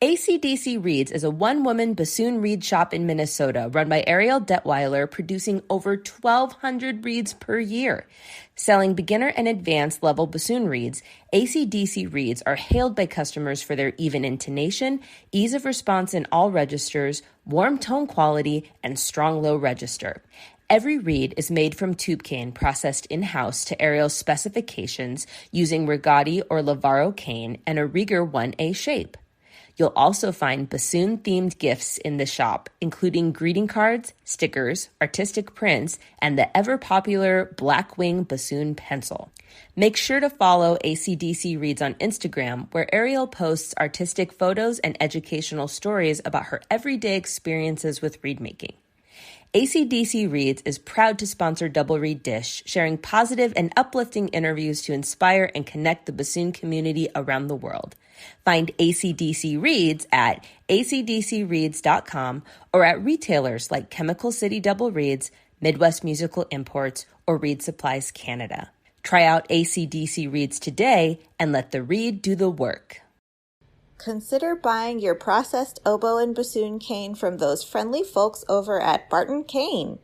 AC/DC Reads is a one-woman bassoon reed shop in Minnesota run by Ariel Detweiler, producing over 1,200 reeds per year. Selling beginner and advanced level bassoon reeds, AC/DC Reads are hailed by customers for their even intonation, ease of response in all registers, warm tone quality, and strong low register. Every reed is made from tube cane processed in-house to Ariel's specifications using Rigotti or Lavaro cane and a Rieger 1A shape. You'll also find bassoon-themed gifts in the shop, including greeting cards, stickers, artistic prints, and the ever-popular Blackwing bassoon pencil. Make sure to follow AC/DC Reads on Instagram, where Ariel posts artistic photos and educational stories about her everyday experiences with reed making. AC/DC Reads is proud to sponsor Double Reed Dish, sharing positive and uplifting interviews to inspire and connect the bassoon community around the world. Find AC/DC Reads at acdcreads.com or at retailers like Chemical City Double Reeds, Midwest Musical Imports, or Reed Supplies Canada. Try out AC/DC Reads today and let the reed do the work. Consider buying your processed oboe and bassoon cane from those friendly folks over at Barton Cane.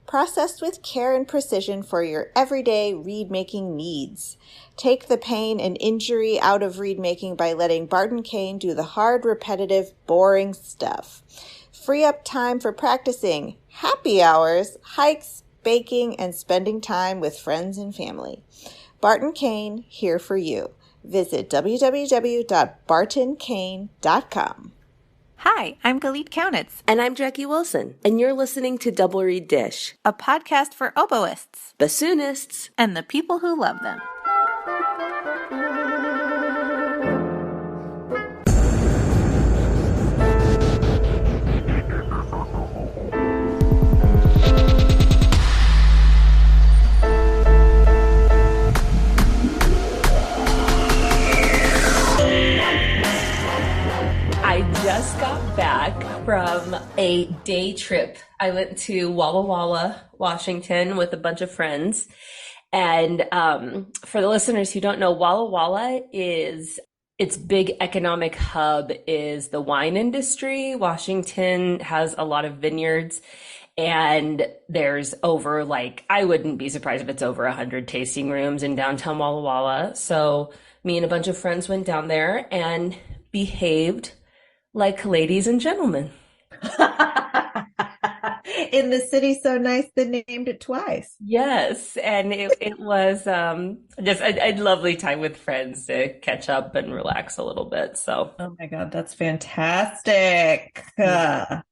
Processed with care and precision for your everyday reed-making needs. Take the pain and injury out of reed-making by letting Barton Cane do the hard, repetitive, boring stuff. Free up time for practicing, happy hours, hikes, baking, and spending time with friends and family. Barton Cane, here for you. Visit www.bartoncane.com. Hi, I'm Galit Kaunitz. And I'm Jackie Wilson, and you're listening to Double Reed Dish, a podcast for oboists, bassoonists, and the people who love them. Just got back from a day trip. I went to Walla Walla, Washington with a bunch of friends. And for the listeners who don't know, Walla Walla is its big economic hub is the wine industry. Washington has a lot of vineyards, and there's over I wouldn't be surprised if it's over 100 tasting rooms in downtown Walla Walla. So me and a bunch of friends went down there and behaved like ladies and gentlemen. In the city so nice they named it twice. Yes, and it was just a lovely time with friends to catch up and relax a little bit. So, oh my God, that's fantastic. Well,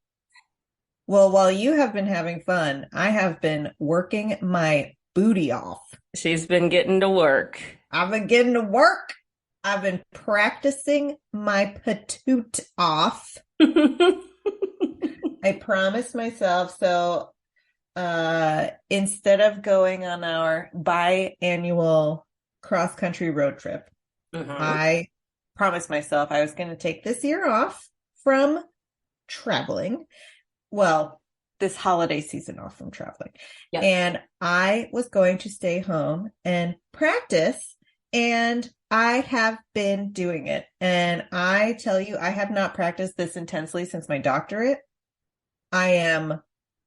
while you have been having fun, I have been working my booty off. She's been getting to work. I've been getting to work. I've been practicing my patoot off. I promised myself. So instead of going on our biannual cross-country road trip, I promised myself I was going to take this year off from traveling. Well, this holiday season off from traveling. Yes. And I was going to stay home and practice. And I have been doing it. And I tell you, I have not practiced this intensely since my doctorate. I am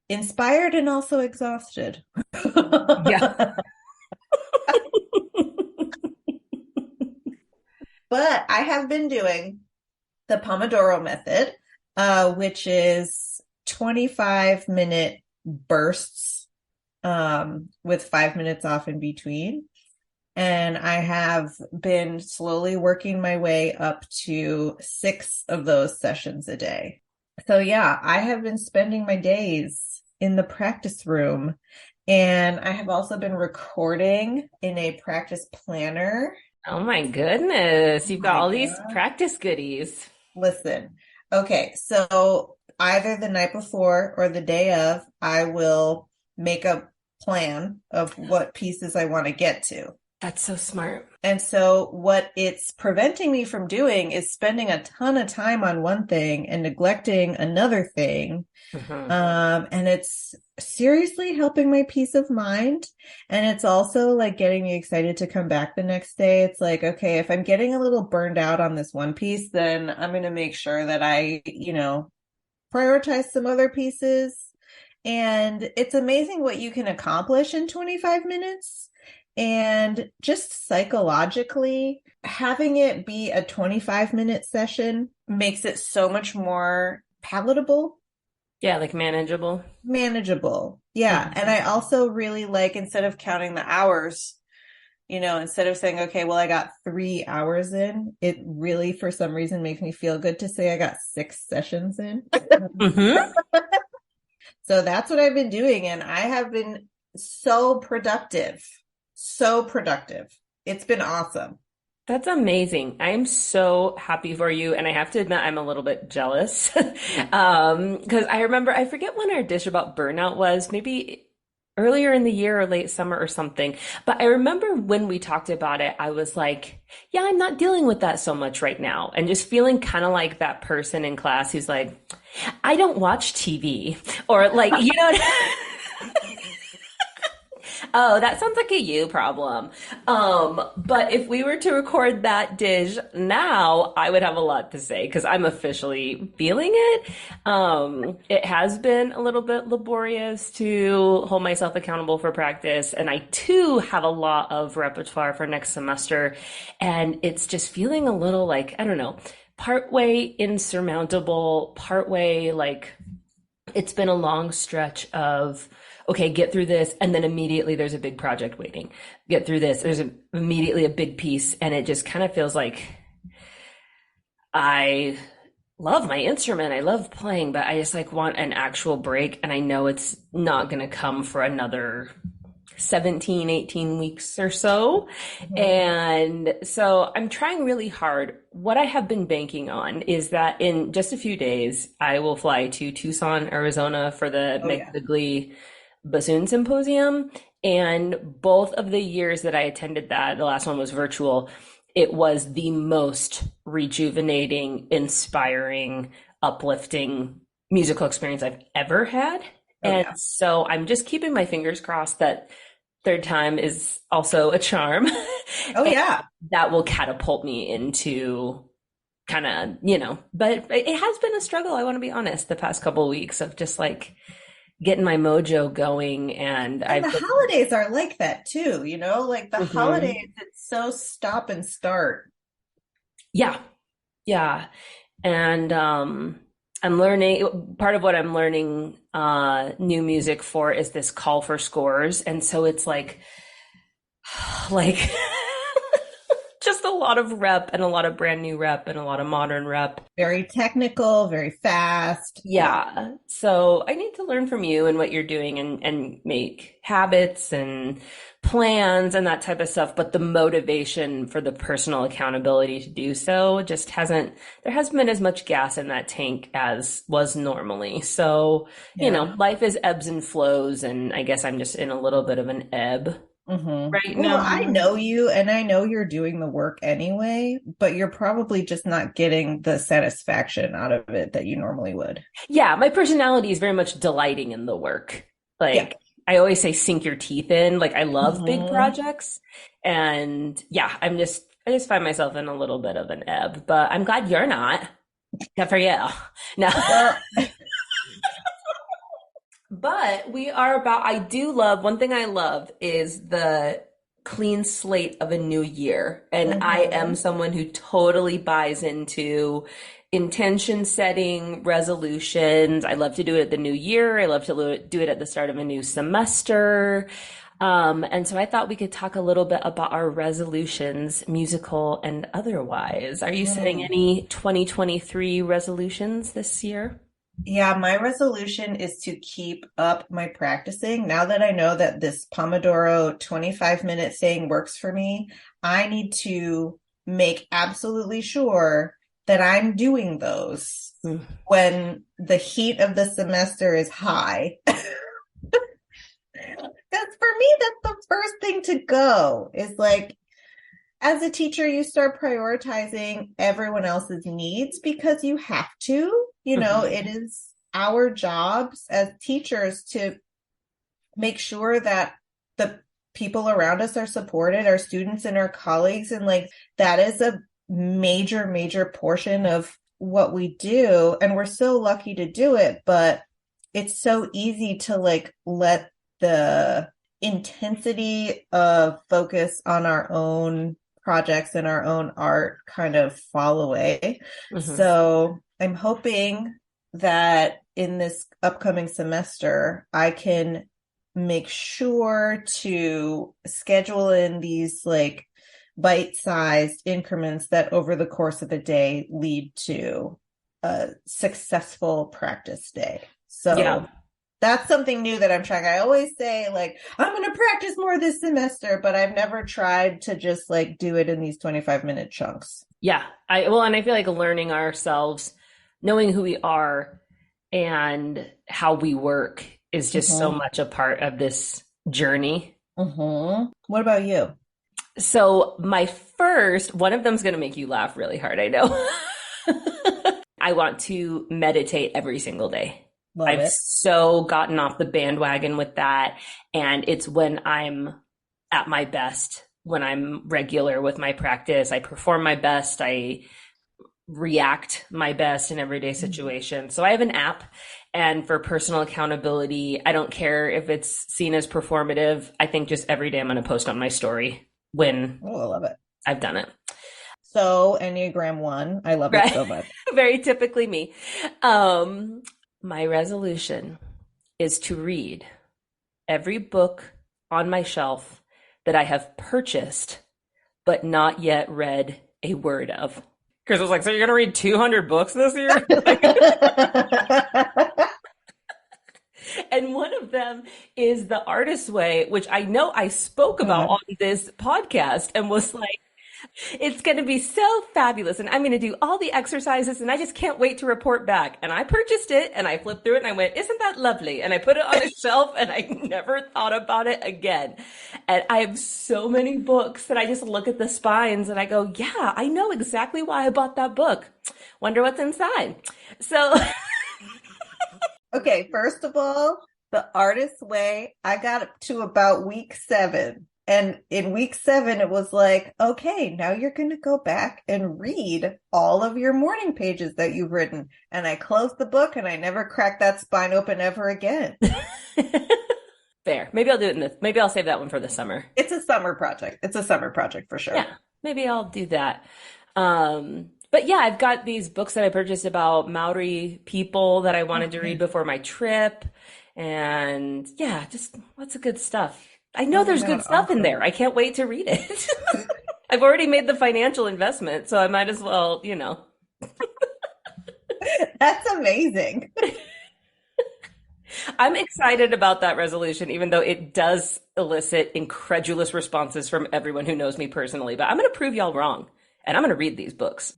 inspired and also exhausted. Yeah. But I have been doing the Pomodoro method, which is 25-minute bursts with 5 minutes off in between. And I have been slowly working my way up to 6 of those sessions a day. So yeah, I have been spending my days in the practice room, and I have also been recording in a practice planner. Oh my goodness. You've got all these practice goodies. Listen. Okay. So either the night before or the day of, I will make a plan of what pieces I want to get to. That's so smart. And so what it's preventing me from doing is spending a ton of time on one thing and neglecting another thing. And it's seriously helping my peace of mind. And it's also like getting me excited to come back the next day. It's like, okay, if I'm getting a little burned out on this one piece, then I'm going to make sure that I, prioritize some other pieces. And it's amazing what you can accomplish in 25 minutes. And just psychologically, having it be a 25-minute session makes it so much more palatable. Yeah, like manageable. Manageable. Yeah. Mhm. And I also really like, instead of counting the hours, instead of saying, okay, well, I got 3 hours in, it really, for some reason, makes me feel good to say I got 6 sessions in. Mm-hmm. So that's what I've been doing. And I have been so productive. So productive. It's been awesome. That's amazing. I am so happy for you. And I have to admit, I'm a little bit jealous. Because I remember, I forget when our dish about burnout was, maybe earlier in the year or late summer or something. But I remember when we talked about it, I was like, yeah, I'm not dealing with that so much right now. And just feeling kind of like that person in class who's like, I don't watch TV. Or like, oh, that sounds like a you problem. But if we were to record that dish now, I would have a lot to say because I'm officially feeling it. It has been a little bit laborious to hold myself accountable for practice, and I too have a lot of repertoire for next semester, and it's just feeling a little like, I don't know, partway insurmountable, partway like it's been a long stretch of, okay, get through this, and then immediately there's a big project waiting. Get through this, immediately a big piece, and it just kind of feels like I love my instrument, I love playing, but I just like want an actual break, and I know it's not going to come for another 17, 18 weeks or so. Mhm. And so I'm trying really hard. What I have been banking on is that in just a few days, I will fly to Tucson, Arizona for the Meg the Glee Bassoon Symposium. And both of the years that I attended that, the last one was virtual, it was the most rejuvenating, inspiring, uplifting musical experience I've ever had. And so I'm just keeping my fingers crossed that third time is also a charm. Oh, yeah. That will catapult me into kind of, but it has been a struggle. I want to be honest, the past couple of weeks of just like getting my mojo going. And the holidays are like that too, like the holidays, it's so stop and start. Yeah. Yeah. And, I'm learning, part of what I'm learning new music for is this call for scores. And so it's like just a lot of rep and a lot of brand new rep and a lot of modern rep. Very technical, very fast. Yeah. So I need to learn from you and what you're doing and make habits and plans and that type of stuff. But the motivation for the personal accountability to do so just there hasn't been as much gas in that tank as was normally. So, life is ebbs and flows. And I guess I'm just in a little bit of an ebb right now. Well, I know you and I know you're doing the work anyway, but you're probably just not getting the satisfaction out of it that you normally would. Yeah, my personality is very much delighting in the work. Like I always say, sink your teeth in. Like I love big projects, and I just find myself in a little bit of an ebb. But I'm glad you're not. Good for you. No. But I do love, one thing I love is the clean slate of a new year. And I am someone who totally buys into intention setting, resolutions. I love to do it at the new year. I love to do it at the start of a new semester. And so I thought we could talk a little bit about our resolutions, musical and otherwise. Are you setting any 2023 resolutions this year? Yeah, my resolution is to keep up my practicing. Now that I know that this Pomodoro 25-minute thing works for me, I need to make absolutely sure that I'm doing those when the heat of the semester is high. Because for me, that's the first thing to go. Is like, as a teacher, you start prioritizing everyone else's needs because you have to. It is our jobs as teachers to make sure that the people around us are supported, our students and our colleagues. And like, that is a major, major portion of what we do. And we're so lucky to do it, but it's so easy to like let the intensity of focus on our own projects and our own art kind of fall away. Mm-hmm. So I'm hoping that in this upcoming semester, I can make sure to schedule in these like bite-sized increments that over the course of the day lead to a successful practice day. So that's something new that I'm trying. I always say like, I'm going to practice more this semester, but I've never tried to just like do it in these 25-minute chunks. Yeah. And I feel like learning ourselves, knowing who we are and how we work is just so much a part of this journey. What about you? So one of them's going to make you laugh really hard, I know. I want to meditate every single day. I've so gotten off the bandwagon with that. And it's when I'm at my best, when I'm regular with my practice, I perform my best, I react my best in everyday situations. So I have an app, and for personal accountability, I don't care if it's seen as performative. I think just every day I'm going to post on my story when I love it. I've done it. So Enneagram 1, I love it so much. Very typically me. My resolution is to read every book on my shelf that I have purchased, but not yet read a word of. Chris was like, so you're going to read 200 books this year? And one of them is The Artist's Way, which I know I spoke about on this podcast and was like, it's going to be so fabulous. And I'm going to do all the exercises and I just can't wait to report back. And I purchased it and I flipped through it and I went, isn't that lovely? And I put it on a shelf and I never thought about it again. And I have so many books that I just look at the spines and I go, yeah, I know exactly why I bought that book. Wonder what's inside. So. Okay, first of all, The Artist's Way, I got to about week 7. And in week 7, it was like, okay, now you're going to go back and read all of your morning pages that you've written. And I closed the book and I never cracked that spine open ever again. Fair. Maybe I'll do it maybe I'll save that one for the summer. It's a summer project. It's a summer project for sure. Yeah, maybe I'll do that. But yeah, I've got these books that I purchased about Maori people that I wanted to read before my trip. And yeah, just lots of good stuff. I know there's good stuff in there. I can't wait to read it. I've already made the financial investment, so I might as well, That's amazing. I'm excited about that resolution, even though it does elicit incredulous responses from everyone who knows me personally. But I'm going to prove y'all wrong, and I'm going to read these books.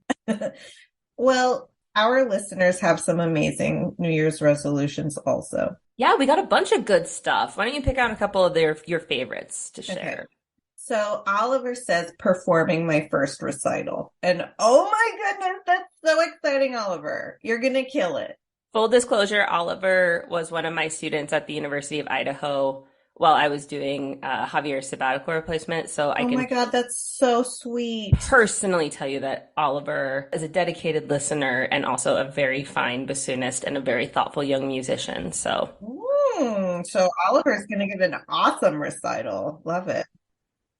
Well, our listeners have some amazing New Year's resolutions also. Yeah, we got a bunch of good stuff. Why don't you pick out a couple of your favorites to share? Okay. So Oliver says performing my first recital. And oh my goodness, that's so exciting, Oliver. You're going to kill it. Full disclosure, Oliver was one of my students at the University of Idaho while I was doing Javier's sabbatical replacement. So I can, oh my God, that's so sweet. Personally tell you that Oliver is a dedicated listener and also a very fine bassoonist and a very thoughtful young musician. So Oliver's going to give an awesome recital. Love it.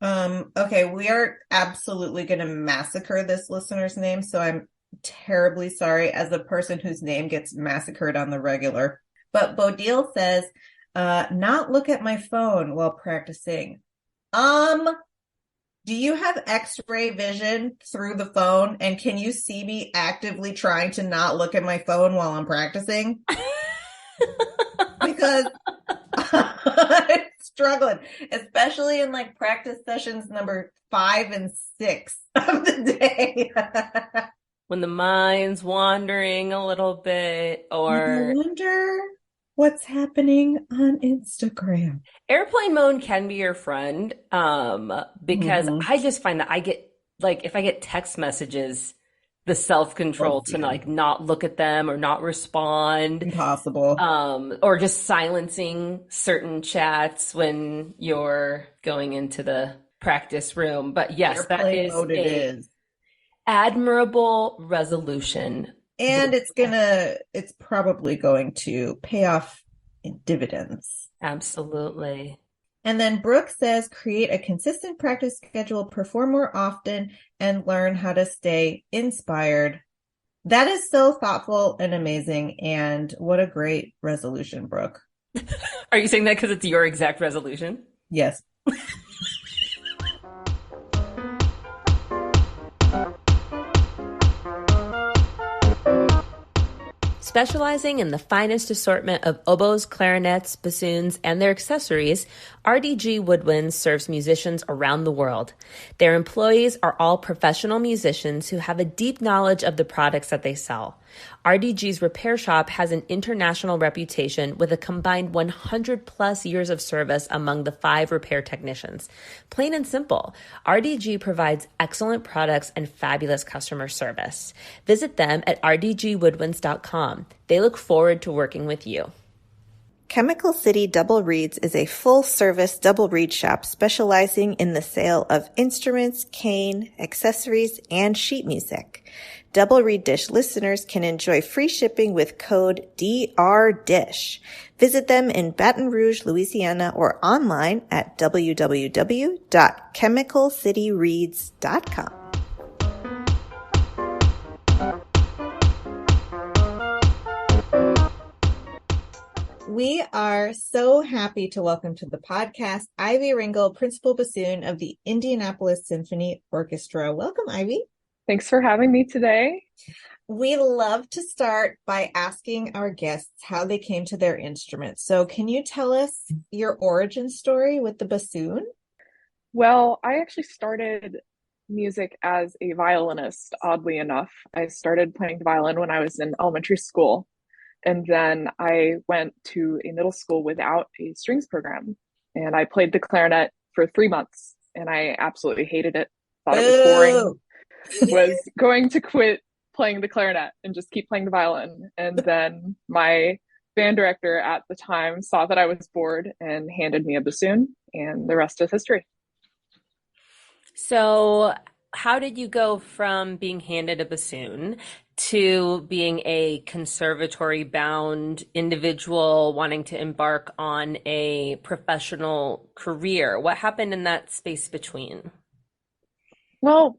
Okay, we are absolutely going to massacre this listener's name. So I'm terribly sorry as a person whose name gets massacred on the regular. But Bodil says, not look at my phone while practicing. Do you have X-ray vision through the phone? And can you see me actively trying to not look at my phone while I'm practicing? Because I'm struggling, especially in like practice sessions number 5 and 6 of the day. When the mind's wandering a little bit, or I wonder what's happening on Instagram. Airplane mode can be your friend, because I just find that I get, like, if I get text messages the self-control to like not look at them or not respond, Impossible. or just silencing certain chats when you're going into the practice room. But yes, that Airplane is mode it a is. admirable resolution. And it's probably going to pay off in dividends. Absolutely. And then Brooke says, create a consistent practice schedule, perform more often, and learn how to stay inspired. That is so thoughtful and amazing. And what a great resolution, Brooke. Are you saying that because it's your exact resolution? Yes. Specializing in the finest assortment of oboes, clarinets, bassoons, and their accessories, RDG Woodwinds serves musicians around the world. Their employees are all professional musicians who have a deep knowledge of the products that they sell. RDG's repair shop has an international reputation with a combined 100 plus years of service among the 5 repair technicians. Plain and simple, RDG provides excellent products and fabulous customer service. Visit them at rdgwoodwinds.com. They look forward to working with you. Chemical City Double Reeds is a full-service double reed shop specializing in the sale of instruments, cane, accessories, and sheet music. Double Reed Dish listeners can enjoy free shipping with code DRDISH. Visit them in Baton Rouge, Louisiana, or online at www.chemicalcityreeds.com. We are so happy to welcome to the podcast Ivy Ringel, principal bassoon of the Indianapolis Symphony Orchestra. Welcome, Ivy. Thanks for having me today. We love to start by asking our guests how they came to their instrument. So can you tell us your origin story with the bassoon? Well, I actually started music as a violinist, oddly enough. I started playing the violin when I was in elementary school. And then I went to a middle school without a strings program. And I played the clarinet for 3 months. And I absolutely hated it. Thought it was boring. Was going to quit playing the clarinet and just keep playing the violin. And then my band director at the time saw that I was bored and handed me a bassoon, and the rest is history. So, how did you go from being handed a bassoon to being a conservatory bound individual wanting to embark on a professional career? What happened in that space between? Well,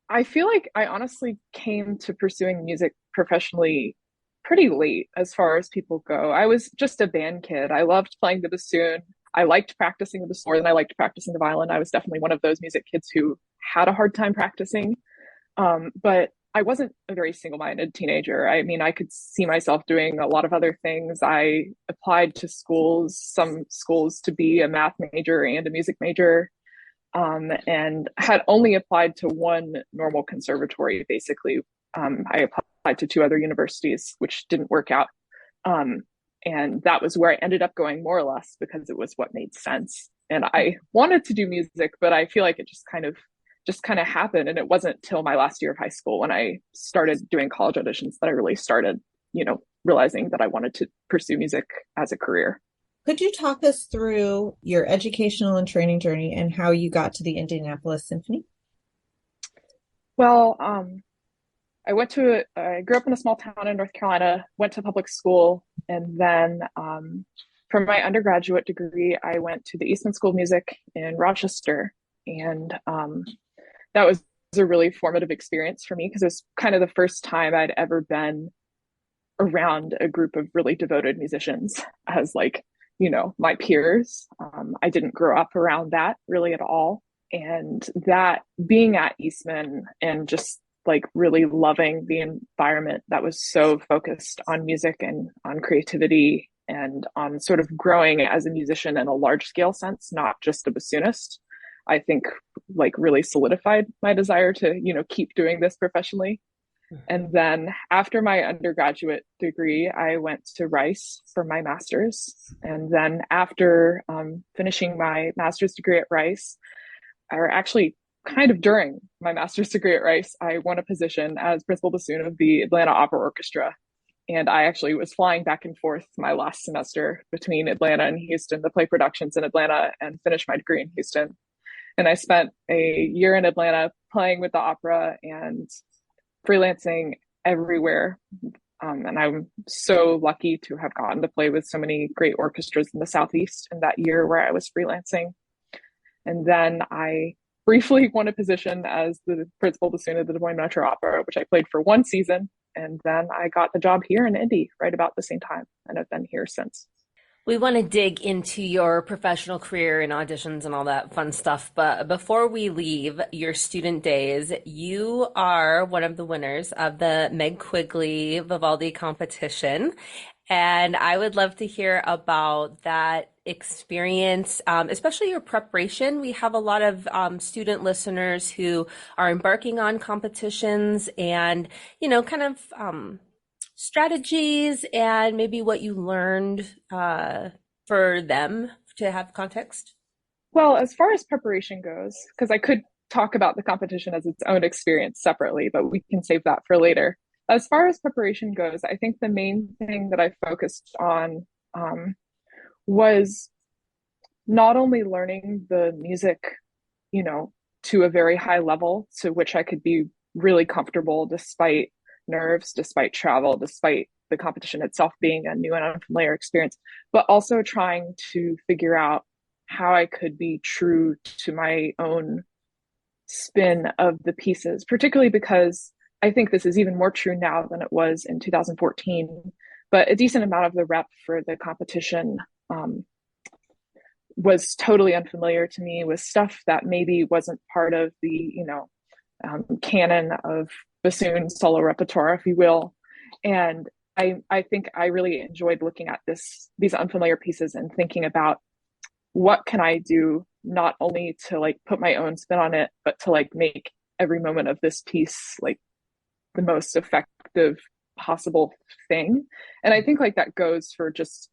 I feel like I honestly came to pursuing music professionally pretty late as far as people go. I was just a band kid. I loved playing the bassoon. I liked practicing the bassoon, and I liked practicing the violin. I was definitely one of those music kids who had a hard time practicing. But I wasn't a very single-minded teenager. I mean, I could see myself doing a lot of other things. I applied to schools, some schools to be a math major and a music major. And had only applied to one normal conservatory, basically. I applied to 2 other universities, which didn't work out. And that was where I ended up going, more or less, because it was what made sense. And I wanted to do music, but I feel like it just kind of happened. And it wasn't till my last year of high school when I started doing college auditions that I really started, realizing that I wanted to pursue music as a career. Could you talk us through your educational and training journey and how you got to the Indianapolis Symphony? Well, I grew up in a small town in North Carolina, went to public school, and then for my undergraduate degree, I went to the Eastman School of Music in Rochester. And that was a really formative experience for me because it was kind of the first time I'd ever been around a group of really devoted musicians as my peers. I didn't grow up around that really at all. And that being at Eastman and just really loving the environment that was so focused on music and on creativity and on sort of growing as a musician in a large scale sense, not just a bassoonist, I think really solidified my desire to, keep doing this professionally. And then after my undergraduate degree, I went to Rice for my master's. And then after finishing my master's degree at Rice, or actually kind of during my master's degree at Rice, I won a position as principal bassoon of the Atlanta Opera Orchestra. And I actually was flying back and forth my last semester between Atlanta and Houston to play productions in Atlanta and finish my degree in Houston. And I spent a year in Atlanta playing with the opera and freelancing everywhere. And I'm so lucky to have gotten to play with so many great orchestras in the Southeast in that year where I was freelancing. And then I briefly won a position as the principal bassoon of the Des Moines Metro Opera, which I played for one season. And then I got the job here in Indy right about the same time, and I've been here since. We want to dig into your professional career and auditions and all that fun stuff. But before we leave your student days, you are one of the winners of the Meg Quigley Vivaldi competition. And I would love to hear about that experience, especially your preparation. We have a lot of student listeners who are embarking on competitions and, kind of strategies and maybe what you learned for them to have context. Well, as far as preparation goes, because I could talk about the competition as its own experience separately, but we can save that for later. As far as preparation goes, I think the main thing that I focused on was not only learning the music, to a very high level to which I could be really comfortable despite nerves, despite travel, despite the competition itself being a new and unfamiliar experience, but also trying to figure out how I could be true to my own spin of the pieces, particularly because I think this is even more true now than it was in 2014. But a decent amount of the rep for the competition was totally unfamiliar to me, with stuff that maybe wasn't part of the, canon of bassoon solo repertoire, if you will. And I think I really enjoyed looking at these unfamiliar pieces and thinking about what can I do, not only to like put my own spin on it, but to like make every moment of this piece like the most effective possible thing. And I think like that goes for just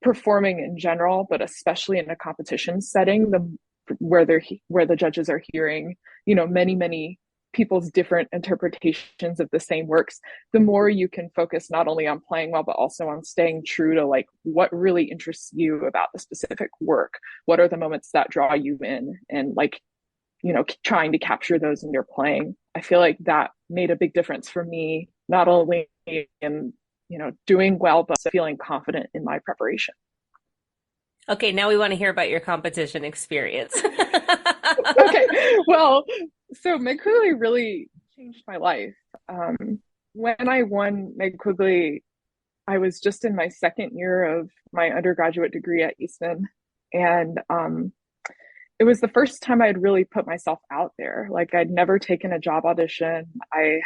performing in general, but especially in a competition setting, where the judges are hearing, many people's different interpretations of the same works. The more you can focus not only on playing well, but also on staying true to like what really interests you about the specific work. What are the moments that draw you in, and like, trying to capture those in your playing. I feel like that made a big difference for me, not only in, doing well, but feeling confident in my preparation. Okay, now we want to hear about your competition experience. Okay, well, so Meg Quigley really changed my life. When I won Meg Quigley, I was just in my second year of my undergraduate degree at Eastman. And it was the first time I'd really put myself out there. Like, I'd never taken a job audition. I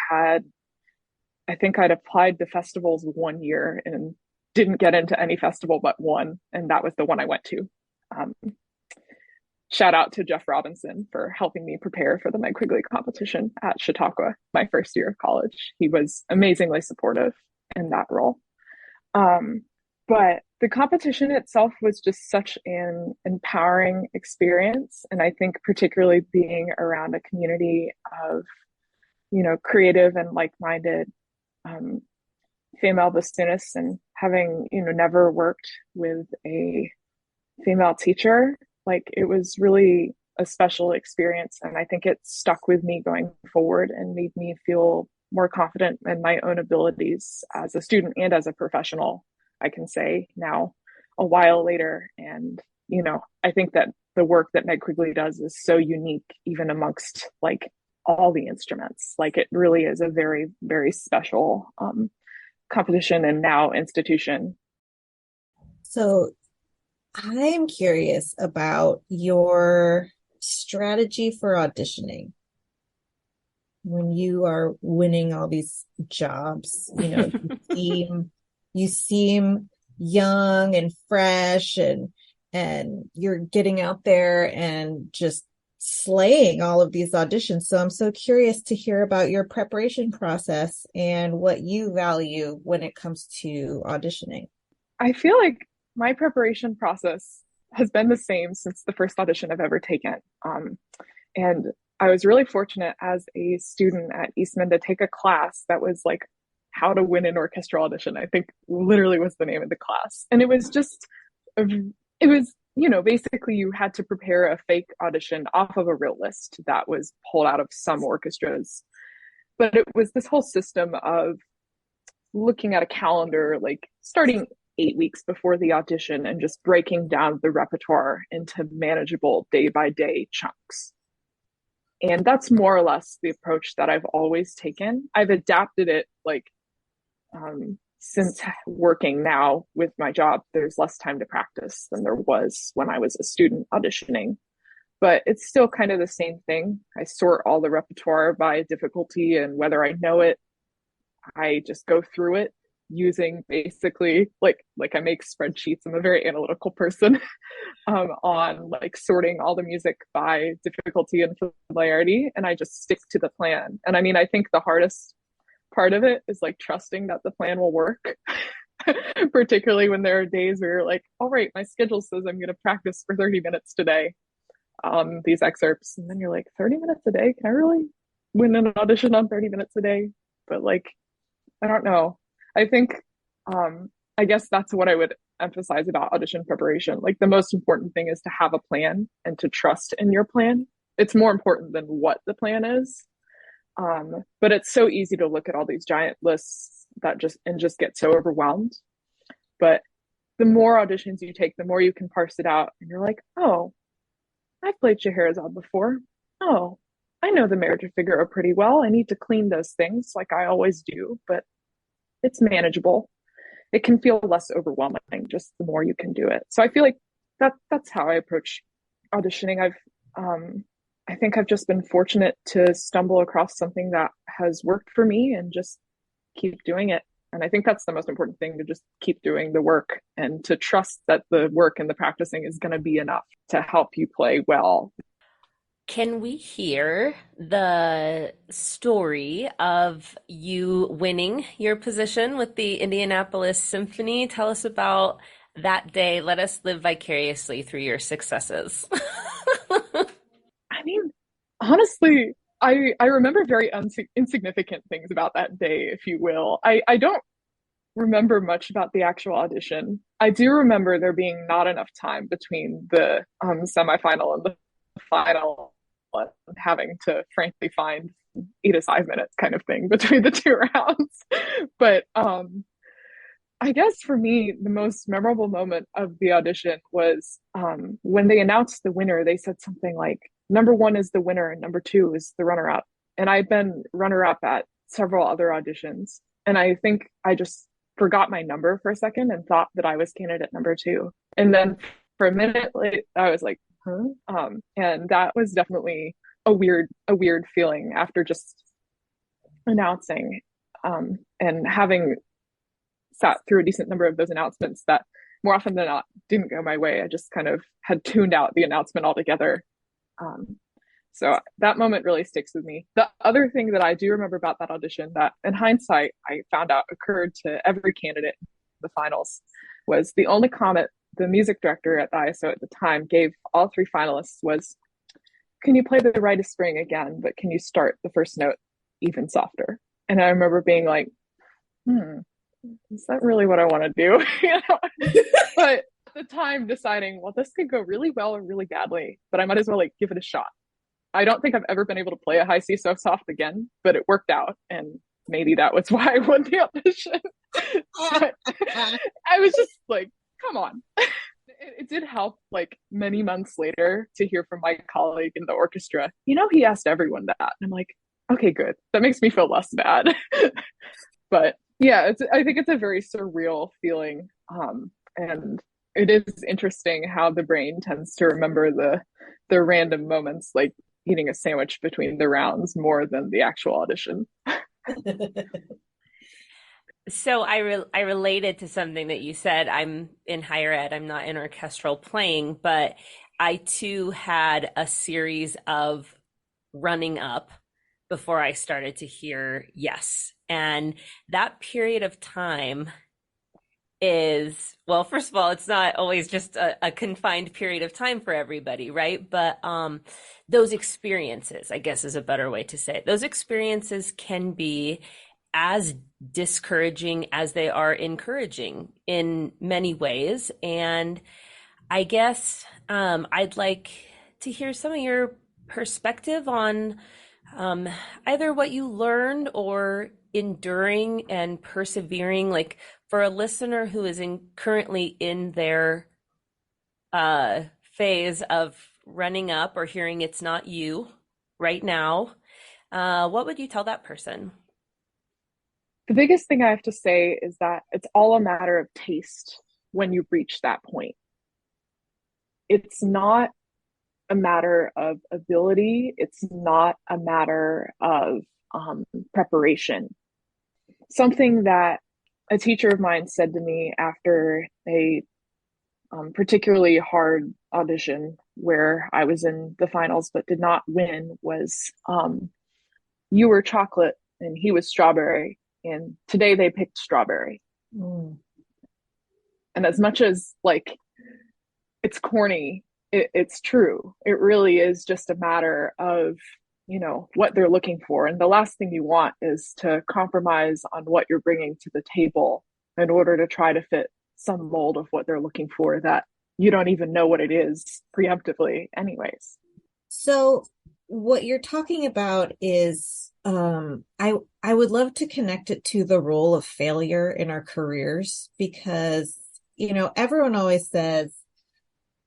think I'd applied to festivals one year and didn't get into any festival but one. And that was the one I went to. Shout out to Jeff Robinson for helping me prepare for the Meg Quigley competition at Chautauqua, my first year of college. He was amazingly supportive in that role. But the competition itself was just such an empowering experience. And I think particularly being around a community of, creative and like-minded female bassoonists, and having, never worked with a female teacher, like it was really a special experience. And I think it stuck with me going forward and made me feel more confident in my own abilities as a student and as a professional, I can say now a while later. And, I think that the work that Meg Quigley does is so unique, even amongst like all the instruments. Like, it really is a very, very special competition and now institution. So I'm curious about your strategy for auditioning when you are winning all these jobs. You seem young and fresh, and you're getting out there and just slaying all of these auditions. So I'm so curious to hear about your preparation process and what you value when it comes to auditioning. I feel like my preparation process has been the same since the first audition I've ever taken. And I was really fortunate as a student at Eastman to take a class that was like how to win an orchestral audition. I think literally was the name of the class. And it was just, it was, basically you had to prepare a fake audition off of a real list that was pulled out of some orchestras. But it was this whole system of looking at a calendar, like starting 8 weeks before the audition and just breaking down the repertoire into manageable day by day chunks. And that's more or less the approach that I've always taken. I've adapted it since working now with my job. There's less time to practice than there was when I was a student auditioning. But it's still kind of the same thing. I sort all the repertoire by difficulty and whether I know it. I just go through it using basically like I make spreadsheets. I'm a very analytical person on like sorting all the music by difficulty and familiarity, and I just stick to the plan. And I mean, I think the hardest part of it is like trusting that the plan will work. Particularly when there are days where you're like, all right, my schedule says I'm going to practice for 30 minutes today these excerpts, and then you're like, 30 minutes a day, can I really win an audition on 30 minutes a day? But like, I don't know. I think I guess that's what I would emphasize about audition preparation. Like the most important thing is to have a plan and to trust in your plan. It's more important than what the plan is. But it's so easy to look at all these giant lists that just get so overwhelmed. But the more auditions you take, the more you can parse it out, and you're like, oh, I've played Scheherazade before. Oh, I know the Marriage of Figaro pretty well. I need to clean those things like I always do, but it's manageable. It can feel less overwhelming just the more you can do it. So I feel like that's how I approach auditioning. I think I've just been fortunate to stumble across something that has worked for me and just keep doing it. And I think that's the most important thing, to just keep doing the work and to trust that the work and the practicing is going to be enough to help you play well. Can we hear the story of you winning your position with the Indianapolis Symphony? Tell us about that day. Let us live vicariously through your successes. I mean, honestly, I remember very insignificant things about that day, if you will. I don't remember much about the actual audition. I do remember there being not enough time between the semifinal and the final, and having to frankly find 8 to 5 minutes kind of thing between the two rounds. But I guess for me, the most memorable moment of the audition was when they announced the winner. They said something like, number one is the winner and number two is the runner up. And I'd been runner up at several other auditions. And I think I just forgot my number for a second and thought that I was candidate number two. And then for a minute, I was like, huh? And that was definitely a weird feeling after just announcing and having sat through a decent number of those announcements that more often than not didn't go my way. I just kind of had tuned out the announcement altogether. So that moment really sticks with me. The other thing that I do remember about that audition that in hindsight I found out occurred to every candidate in the finals was the only comment the music director at the ISO at the time gave all three finalists was, can you play the Rite of Spring again, but can you start the first note even softer? And I remember being like, is that really what I want to do? But at the time deciding, well, this could go really well or really badly, but I might as well like give it a shot. I don't think I've ever been able to play a high C so soft again, but it worked out, and maybe that was why I won the audition. I was just like, come on. It did help like many months later to hear from my colleague in the orchestra, he asked everyone that. And I'm like, okay, good. That makes me feel less bad. But yeah, I think it's a very surreal feeling. And it is interesting how the brain tends to remember the random moments, like eating a sandwich between the rounds, more than the actual audition. So I related to something that you said. I'm in higher ed. I'm not in orchestral playing, but I too had a series of running up before I started to hear yes. And that period of time is, well, first of all, it's not always just a confined period of time for everybody, right? But those experiences, I guess is a better way to say it. Those experiences can be as discouraging as they are encouraging in many ways. And I guess I'd like to hear some of your perspective on um, either what you learned or enduring and persevering. Like for a listener who is currently in their phase of running up or hearing it's not you right now, what would you tell that person? The biggest thing I have to say is that it's all a matter of taste when you reach that point. It's not a matter of ability, it's not a matter of preparation. Something that a teacher of mine said to me after a particularly hard audition where I was in the finals but did not win was you were chocolate and he was strawberry, and today they picked strawberry. Mm. And as much as like it's corny, it's true. It really is just a matter of, you know, what they're looking for. And the last thing you want is to compromise on what you're bringing to the table in order to try to fit some mold of what they're looking for that you don't even know what it is preemptively anyways. So what you're talking about is I would love to connect it to the role of failure in our careers because, you know, everyone always says,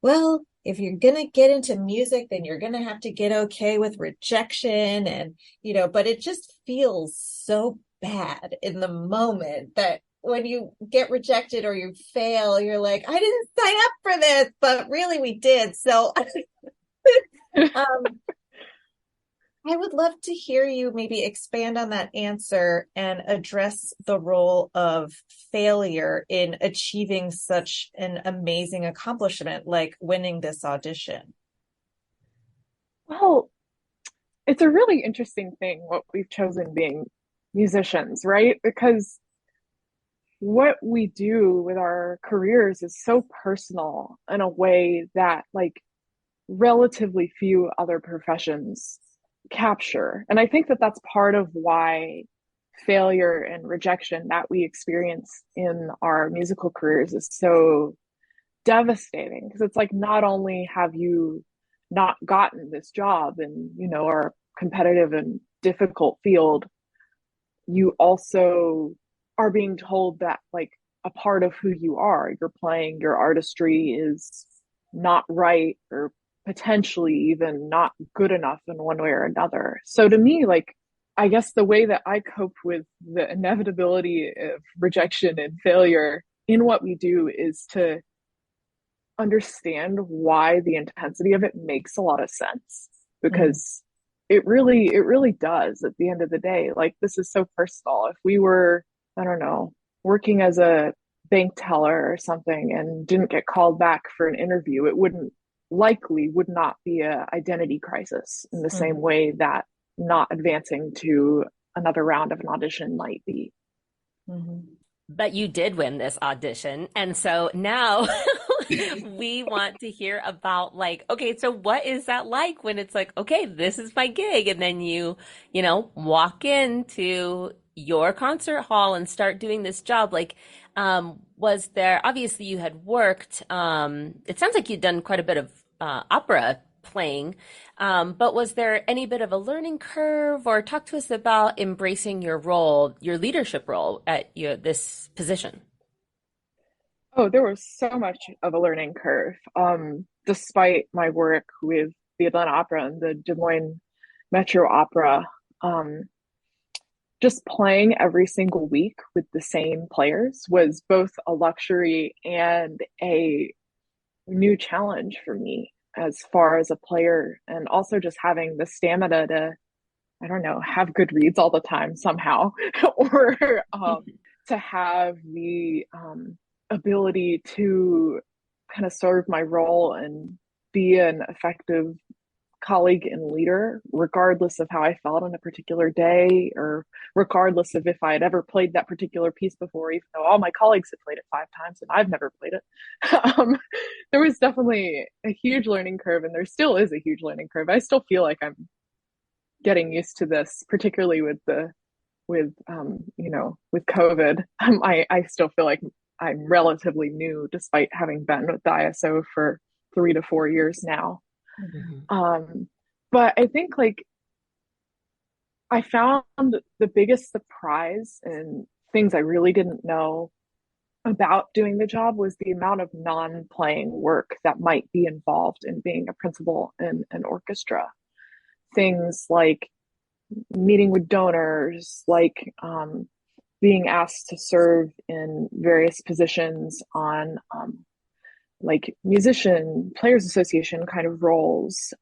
well, if you're going to get into music, then you're going to have to get okay with rejection. And, you know, but it just feels so bad in the moment that when you get rejected or you fail, you're like, I didn't sign up for this, but really we did. So um, I would love to hear you maybe expand on that answer and address the role of failure in achieving such an amazing accomplishment like winning this audition. Well, it's a really interesting thing what we've chosen being musicians, right? Because what we do with our careers is so personal in a way that like relatively few other professions capture. And I think that that's part of why failure and rejection that we experience in our musical careers is so devastating because it's like not only have you not gotten this job in, you know, our competitive and difficult field, you also are being told that like a part of who you are, you're playing, your artistry is not right or potentially even not good enough in one way or another. So to me, like, I guess the way that I cope with the inevitability of rejection and failure in what we do is to understand why the intensity of it makes a lot of sense because it really does at the end of the day. Like this is so personal. If we were, I don't know, working as a bank teller or something and didn't get called back for an interview, it would not be a identity crisis in the same way that not advancing to another round of an audition might be. But you did win this audition. And so now we want to hear about like, okay, so what is that like when it's like, okay, this is my gig. And then you know, walk into your concert hall and start doing this job. Like, was there, obviously you had worked, it sounds like you'd done quite a bit of opera playing. But was there any bit of a learning curve, or talk to us about embracing your role, your leadership role at this position? Oh, there was so much of a learning curve. Despite my work with the Atlanta Opera and the Des Moines Metro Opera, um, just playing every single week with the same players was both a luxury and a new challenge for me as far as a player, and also just having the stamina to, I don't know, have good reads all the time somehow, or to have the ability to kind of serve my role and be an effective colleague and leader, regardless of how I felt on a particular day, or regardless of if I had ever played that particular piece before, even though all my colleagues had played it 5 times and I've never played it. There was definitely a huge learning curve, and there still is a huge learning curve. I still feel like I'm getting used to this, particularly with with COVID. I still feel like I'm relatively new, despite having been with the ISO for 3 to 4 years now. Mm-hmm. But I think like I found the biggest surprise and things I really didn't know about doing the job was the amount of non-playing work that might be involved in being a principal in an orchestra. Things like meeting with donors, like being asked to serve in various positions on like musician, players association kind of roles,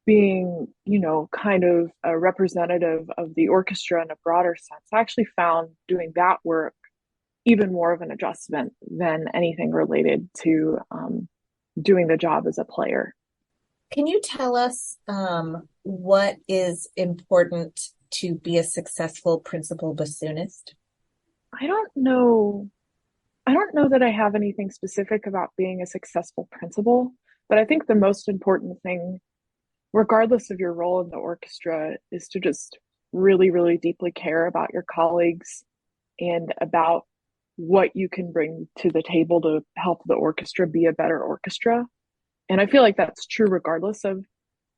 being, kind of a representative of the orchestra in a broader sense. I actually found doing that work even more of an adjustment than anything related to doing the job as a player. Can you tell us what is important to be a successful principal bassoonist? I don't know that I have anything specific about being a successful principal, but I think the most important thing, regardless of your role in the orchestra, is to just really, really deeply care about your colleagues and about what you can bring to the table to help the orchestra be a better orchestra. And I feel like that's true regardless of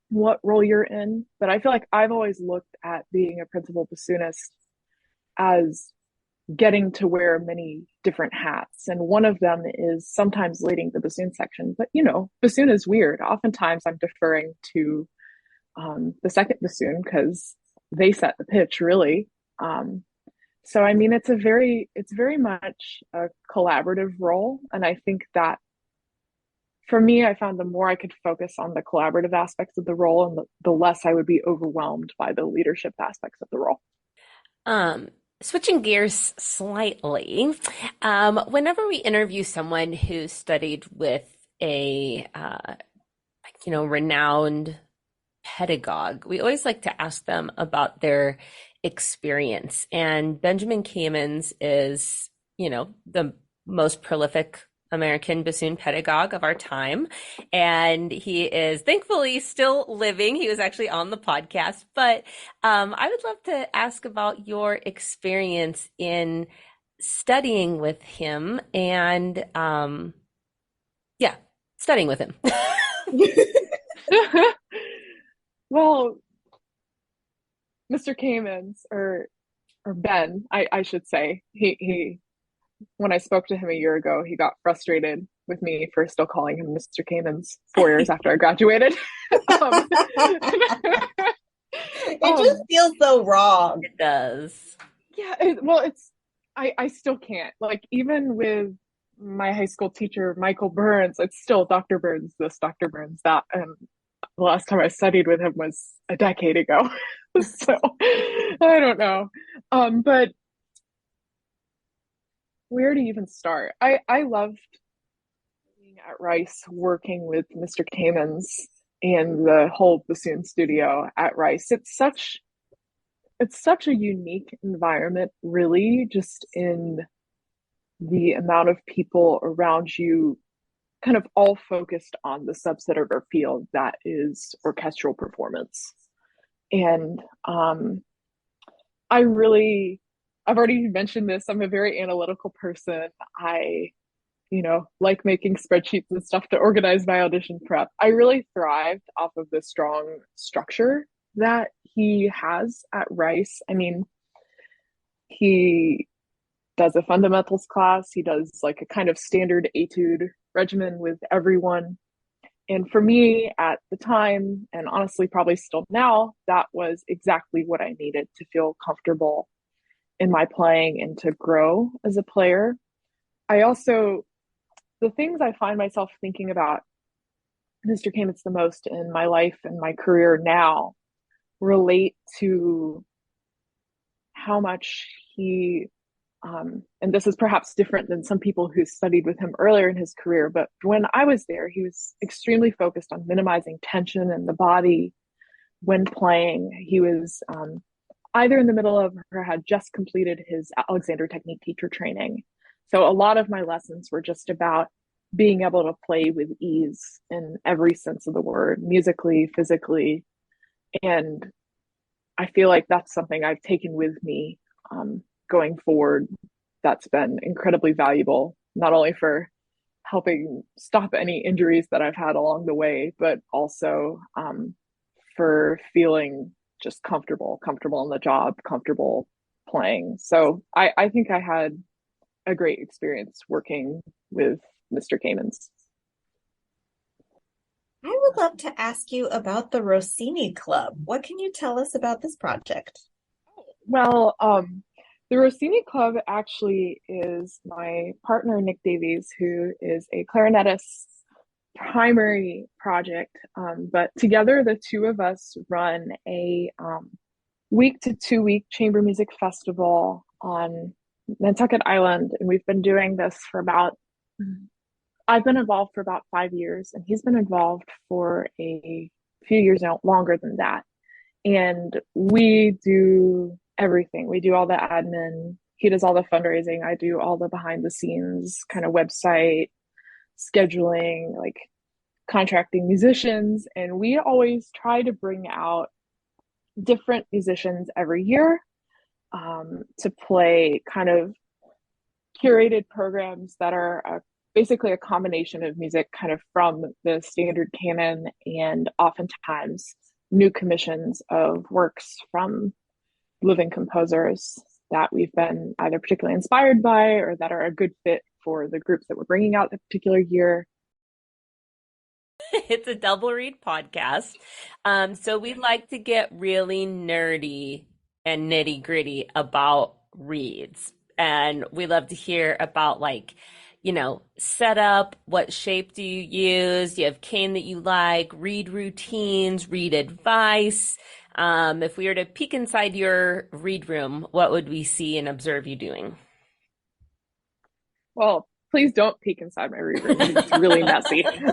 what role you're in. But I feel like I've always looked at being a principal bassoonist as getting to wear many different hats. And one of them is sometimes leading the bassoon section. But, bassoon is weird. Oftentimes I'm deferring to the second bassoon because they set the pitch, really. So, I mean, it's very much a collaborative role. And I think that for me, I found the more I could focus on the collaborative aspects of the role, and the less I would be overwhelmed by the leadership aspects of the role. Switching gears slightly, whenever we interview someone who studied with a renowned pedagogue, we always like to ask them about their experience. And Benjamin Kamens is, the most prolific American bassoon pedagogue of our time. And he is thankfully still living. He was actually on the podcast. But I would love to ask about your experience in studying with him and, studying with him. Well, Mr. Kamens, or Ben, I should say, he when I spoke to him a year ago, he got frustrated with me for still calling him Mr. Kamens 4 years after I graduated. It just feels so wrong. It does. Yeah, I still can't. Like, even with my high school teacher, Michael Burns, it's still Dr. Burns this, Dr. Burns that. And the last time I studied with him was a decade ago. So I don't know. But where to even start? I loved being at Rice, working with Mr. Kamens and the whole bassoon studio at Rice. It's such a unique environment, really, just in the amount of people around you, kind of all focused on the subset of our field that is orchestral performance. And I've already mentioned this. I'm a very analytical person. I, like making spreadsheets and stuff to organize my audition prep. I really thrived off of the strong structure that he has at Rice. I mean, he does a fundamentals class. He does like a kind of standard etude regimen with everyone. And for me at the time, and honestly probably still now, that was exactly what I needed to feel comfortable in my playing and to grow as a player. The things I find myself thinking about Mr. Kamens the most in my life and my career now relate to how much he And this is perhaps different than some people who studied with him earlier in his career, but when I was there, he was extremely focused on minimizing tension in the body when playing. He was either in the middle of or had just completed his Alexander Technique teacher training. So a lot of my lessons were just about being able to play with ease in every sense of the word, musically, physically. And I feel like that's something I've taken with me going forward. That's been incredibly valuable, not only for helping stop any injuries that I've had along the way, but also for feeling just comfortable in the job, comfortable playing. So I think I had a great experience working with Mr. Kamens. I would love to ask you about the Rossini Club. What can you tell us about this project? Well, the Rossini Club actually is my partner, Nick Davies, who is a clarinetist primary project. But together, the two of us run a week to 2 week chamber music festival on Nantucket Island. And we've been doing this for I've been involved for about 5 years, and he's been involved for a few years now, longer than that. And we do everything. We do all the admin. He does all the fundraising. I do all the behind the scenes kind of website scheduling, like contracting musicians. And we always try to bring out different musicians every year to play kind of curated programs that are basically a combination of music kind of from the standard canon and oftentimes new commissions of works from living composers that we've been either particularly inspired by or that are a good fit for the groups that we're bringing out the particular year. It's a double read podcast. So we like to get really nerdy and nitty gritty about reads. And we love to hear about setup, what shape do you use? Do you have cane that you like? Read routines, read advice. If we were to peek inside your read room, what would we see and observe you doing? Well, please don't peek inside my read room. It's really messy. Nothing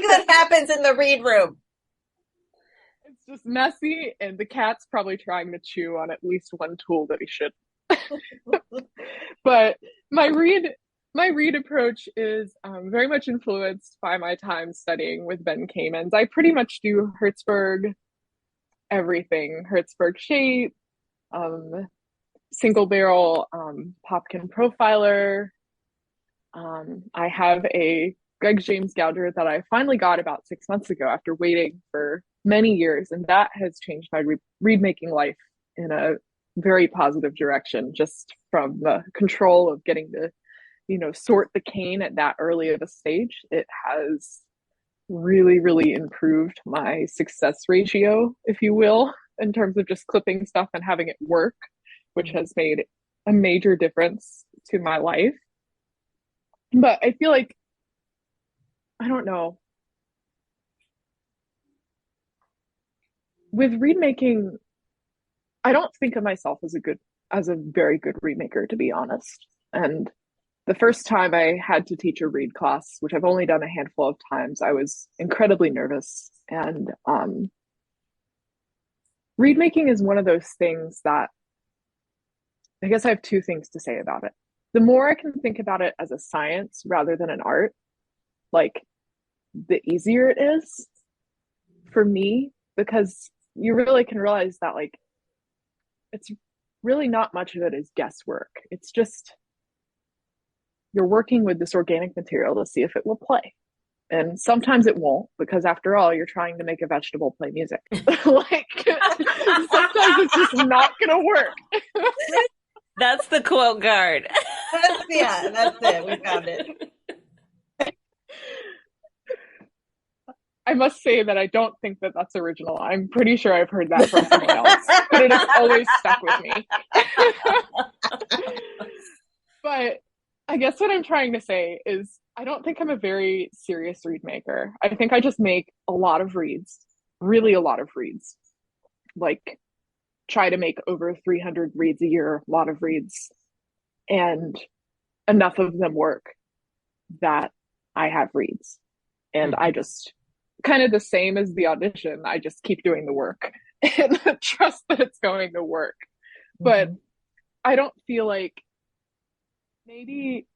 good happens in the read room. It's just messy, and the cat's probably trying to chew on at least one tool that he should. But my read approach is very much influenced by my time studying with Ben Kamens. I pretty much do Hertzberg everything, Hertzberg shape, single barrel Popkin profiler. I have a Greg James Gouger that I finally got about 6 months ago after waiting for many years, and that has changed my read making life in a very positive direction, just from the control of getting to sort the cane at that early of a stage. It has really improved my success ratio, if you will, in terms of just clipping stuff and having it work, which has made a major difference to my life. But I feel like, I don't know, with read making, I don't think of myself as a very good read maker, to be honest. And the first time I had to teach a read class, which I've only done a handful of times, I was incredibly nervous. And read making is one of those things that, I guess I have two things to say about it. The more I can think about it as a science rather than an art, like, the easier it is for me, because you really can realize that, like, it's really not much of it is guesswork. It's just you're working with this organic material to see if it will play. And sometimes it won't, because after all, you're trying to make a vegetable play music. Like, sometimes it's just not going to work. That's the quote card. That's it. We found it. I must say that I don't think that that's original. I'm pretty sure I've heard that from someone else, but it has always stuck with me. But I guess what I'm trying to say is I don't think I'm a very serious read maker. I think I just make a lot of reads, really a lot of reads. Like, try to make over 300 reeds a year, a lot of reeds, and enough of them work that I have reeds. And I just kind of the same as the audition. I just keep doing the work and trust that it's going to work. But I don't feel like maybe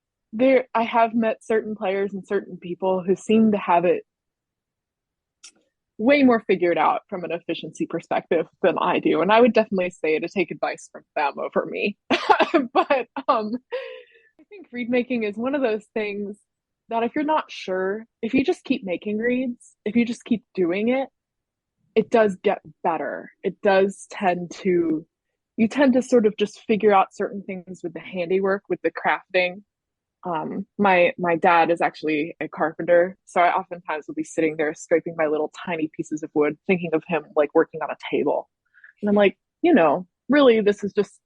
I have met certain players and certain people who seem to have it way more figured out from an efficiency perspective than I do. And I would definitely say to take advice from them over me. But I think reed making is one of those things that if you're not sure, if you just keep making reeds, if you just keep doing it, it does get better. It does you tend to sort of just figure out certain things with the handiwork, with the crafting. My dad is actually a carpenter, so I oftentimes will be sitting there scraping my little tiny pieces of wood, thinking of him like working on a table. And I'm like, really, this is just,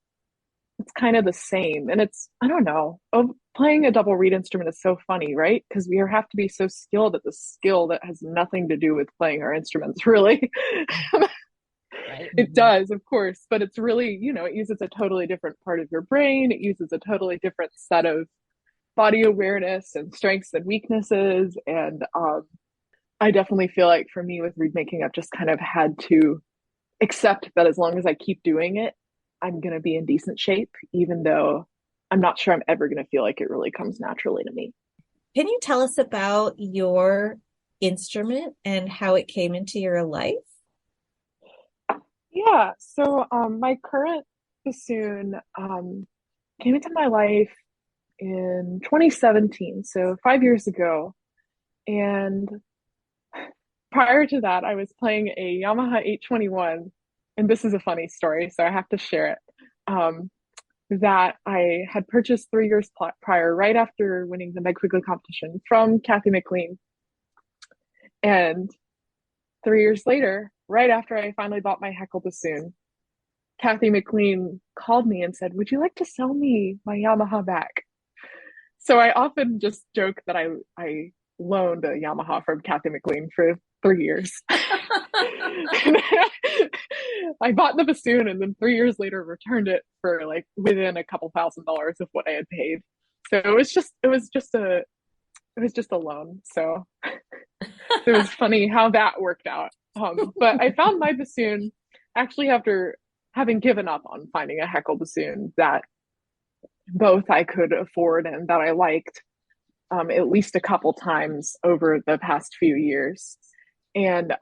it's kind of the same. And it's, I don't know, playing a double reed instrument is so funny, right? Because we have to be so skilled at the skill that has nothing to do with playing our instruments, really. Right. It does, of course, but it's really, it uses a totally different part of your brain. It uses a totally different set of body awareness and strengths and weaknesses. And I definitely feel like for me with reed making, I've just kind of had to accept that as long as I keep doing it, I'm going to be in decent shape, even though I'm not sure I'm ever going to feel like it really comes naturally to me. Can you tell us about your instrument and how it came into your life? Yeah, so my current bassoon came into my life in 2017, so 5 years ago. And prior to that, I was playing a Yamaha 821, and this is a funny story, so I have to share it. That I had purchased 3 years prior, right after winning the Meg Quigley competition from Kathy McLean. And 3 years later, right after I finally bought my Heckle bassoon, Kathy McLean called me and said, "Would you like to sell me my Yamaha back?" So I often just joke that I loaned a Yamaha from Kathy McLean for 3 years. I bought the bassoon and then 3 years later returned it for like within a couple $1,000s of what I had paid. So it was just a loan. So it was funny how that worked out. But I found my bassoon actually after having given up on finding a Heckle bassoon that both I could afford and that I liked at least a couple times over the past few years. And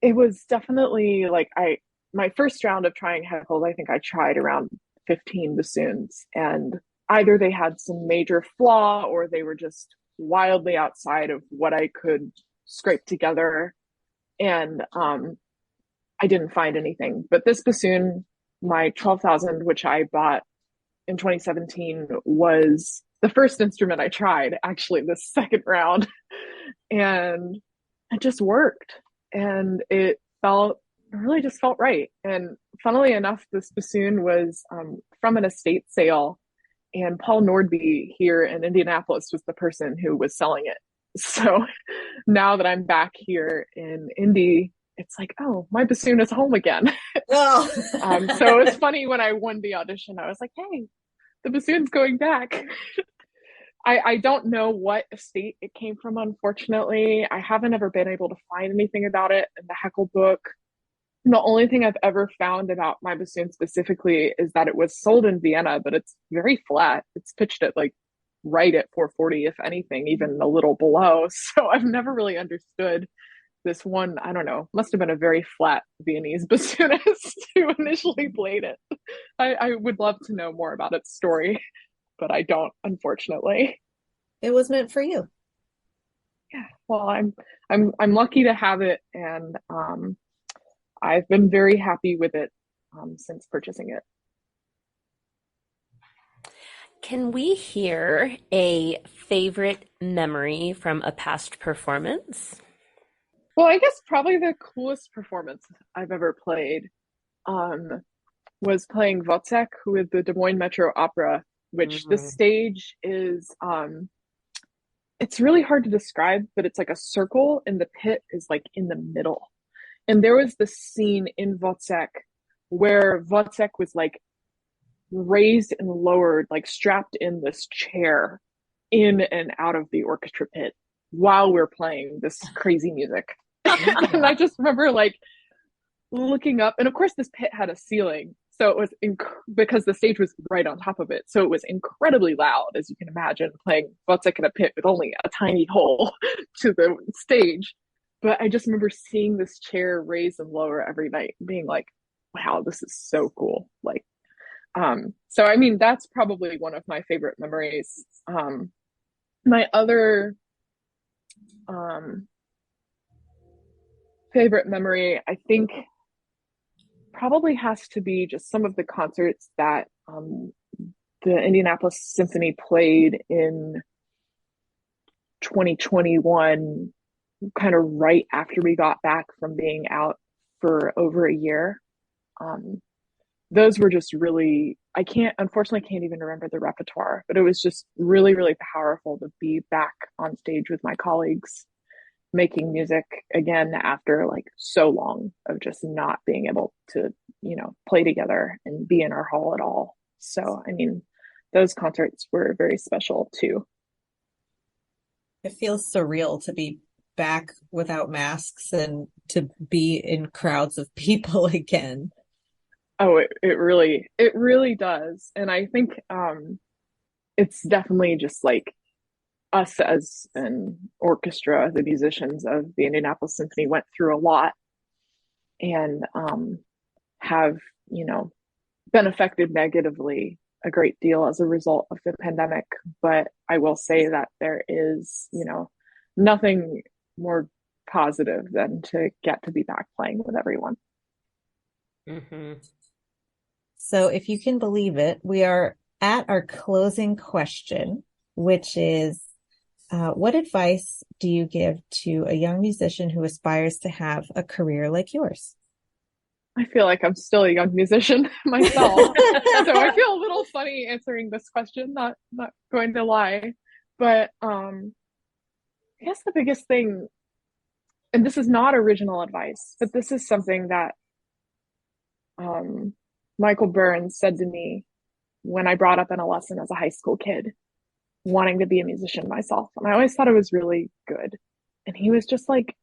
it was definitely like my first round of trying Heckles, I think I tried around 15 bassoons, and either they had some major flaw or they were just wildly outside of what I could scrape together. And I didn't find anything. But this bassoon, my 12,000, which I bought in 2017, was the first instrument I tried, actually, this second round. And it just worked. And it really just felt right. And funnily enough, this bassoon was from an estate sale. And Paul Nordby here in Indianapolis was the person who was selling it. So now that I'm back here in Indy, it's like, oh, my bassoon is home again. Oh. So it's funny when I won the audition, I was like, hey, the bassoon's going back. I don't know what estate it came from, unfortunately. I haven't ever been able to find anything about it in the Heckle book. The only thing I've ever found about my bassoon specifically is that it was sold in Vienna, but it's very flat. It's pitched at like right at 440, if anything, even a little below. So I've never really understood this one. I don't know, must have been a very flat Viennese bassoonist who initially played it. I would love to know more about its story, but I don't, unfortunately. It was meant for you. Yeah, well, I'm lucky to have it, and I've been very happy with it since purchasing it. Can we hear a favorite memory from a past performance? Well, I guess probably the coolest performance I've ever played was playing Wozzeck with the Des Moines Metro Opera, which the stage is, it's really hard to describe, but it's like a circle and the pit is like in the middle. And there was this scene in Wozzeck where Wozzeck was like raised and lowered, like strapped in this chair in and out of the orchestra pit while we're playing this crazy music. And I just remember like looking up, and of course this pit had a ceiling, so it was because the stage was right on top of it, so it was incredibly loud, as you can imagine, playing Wozzeck in a pit with only a tiny hole to the stage. But I just remember seeing this chair raise and lower every night, being like, wow, this is so cool. Like, so I mean, that's probably one of my favorite memories. My other favorite memory, I think, probably has to be just some of the concerts that the Indianapolis Symphony played in 2021, kind of right after we got back from being out for over a year. Those were just really, unfortunately can't even remember the repertoire, but it was just really, really powerful to be back on stage with my colleagues making music again after like so long of just not being able to, play together and be in our hall at all. So, I mean, those concerts were very special too. It feels surreal to be back without masks and to be in crowds of people again. Oh, it really does. And I think it's definitely just like us as an orchestra, the musicians of the Indianapolis Symphony went through a lot and have, been affected negatively a great deal as a result of the pandemic. But I will say that there is, nothing more positive than to get to be back playing with everyone. Mm-hmm. So if you can believe it, we are at our closing question, which is, what advice do you give to a young musician who aspires to have a career like yours? I feel like I'm still a young musician myself, so I feel a little funny answering this question, not going to lie. But I guess the biggest thing, and this is not original advice, but this is something that Michael Burns said to me when I brought up in a lesson as a high school kid, wanting to be a musician myself. And I always thought it was really good. And he was just like,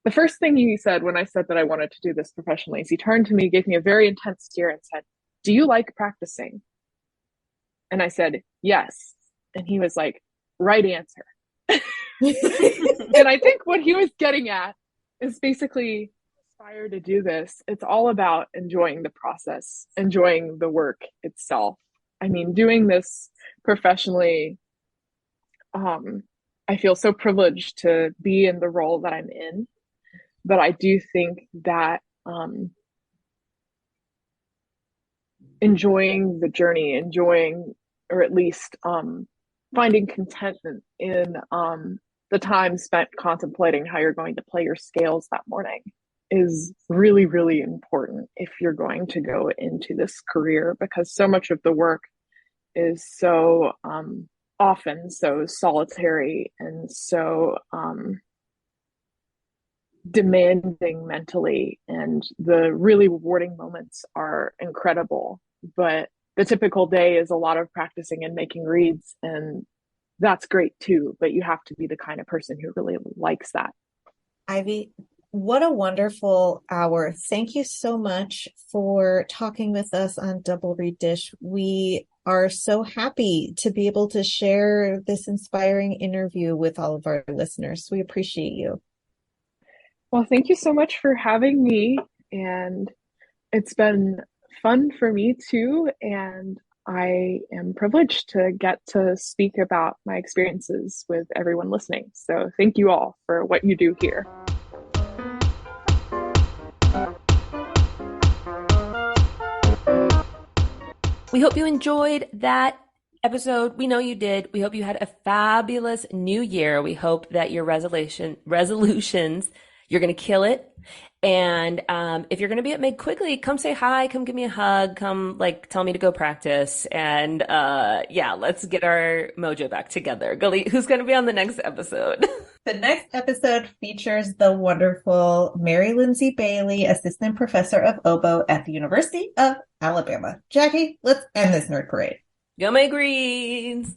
the first thing he said when I said that I wanted to do this professionally is he turned to me, gave me a very intense stare and said, "Do you like practicing?" And I said, "Yes." And he was like, "Right answer." And I think what he was getting at is basically, aspire to do this. It's all about enjoying the process, enjoying the work itself. I mean, doing this professionally, I feel so privileged to be in the role that I'm in. But I do think that enjoying the journey, or at least finding contentment in the time spent contemplating how you're going to play your scales that morning is really, really important if you're going to go into this career, because so much of the work is so often so solitary and so demanding mentally, and the really rewarding moments are incredible, but the typical day is a lot of practicing and making reads, and that's great too, but you have to be the kind of person who really likes that. Ivy, what a wonderful hour. Thank you so much for talking with us on Double Reed Dish. We are so happy to be able to share this inspiring interview with all of our listeners. We appreciate you. Well, thank you so much for having me, and it's been fun for me too, and I am privileged to get to speak about my experiences with everyone listening. So thank you all for what you do here. We hope you enjoyed that episode. We know you did. We hope you had a fabulous new year. We hope that your resolutions You're going to kill it. And if you're going to be at Meg quickly, come say hi, come give me a hug, come like tell me to go practice. And yeah, let's get our mojo back together. Gully, who's going to be on the next episode? The next episode features the wonderful Mary Lindsay Bailey, assistant professor of oboe at the University of Alabama. Jackie, let's end this nerd parade. Go Meg Reads!